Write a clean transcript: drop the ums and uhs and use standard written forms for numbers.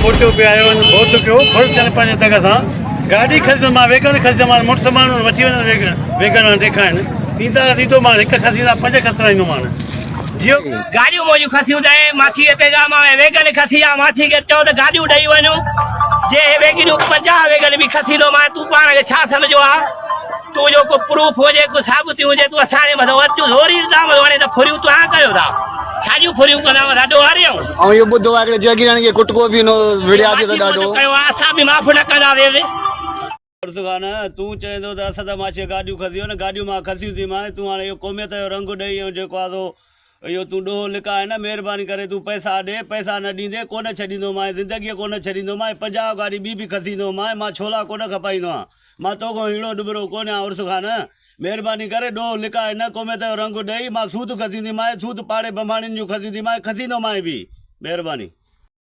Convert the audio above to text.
कोटियों पे आयो आहिनि बहुत कयो ख़ुशि थियनि पंहिंजे तंग सां गाॾी ख़रीद मां वेगन ख़रीद मां मुड़ुसु माण्हू वठी वञनि वेगन ॾेखारीनि ईंदा ईंदो मां हिकु खसींदा 5 खसरा ईंदो मां जियो गाड़ियों मोजू खसियूं त माछी के पैगाम वेगन खसी आ माछी के चओ त गाड़ियूं ॾेई वञो जे वेगन 50 वेगन बि खसींदो मां तूं पाण खे छा सम्झो आहे तूं जो को प्रूफ हुजे को साबिती हुजे तूं असांजे मथां अचूं थोरी ईंदा हाणे त फुरियूं तव्हां कयो था छाजियूं फुरियूं कंदा ॾाढो हरियूं ऐं इहो ॿुधो आहे हिकिड़े जगीराणी खे कुटको बि विड़िया बि त ॾाढो कयो आहे असां बि माफ़ न कंदा वेवे तूं चवंदो त असां त माछी गाॾियूं खसियूं न गाॾियूं मां खसियूं थी मां तूं हाणे इहो क़ौमियत जो रंग ॾेई ऐं जेको आहे इहो तूं ॾोहो लिकाए न महिरबानी करे तूं पैसा ॾे पैसा न ॾींदे कोन छॾींदो मां ज़िंदगीअ कोन छॾींदो मां 50 गाॾी बि खसींदो मां छोला कोन खपाईंदो आहियां मां तोखां हीड़ो डुबरो कोन आहियां उर्स खान महिरबानी करे ॾोहो लिकाए न क़ौमियत जो रंग ॾेई मां सूद खसींदी मां सूद पाड़े बंबाणियुनि जूं खसींदी मां खसींदो मां बि महिरबानी।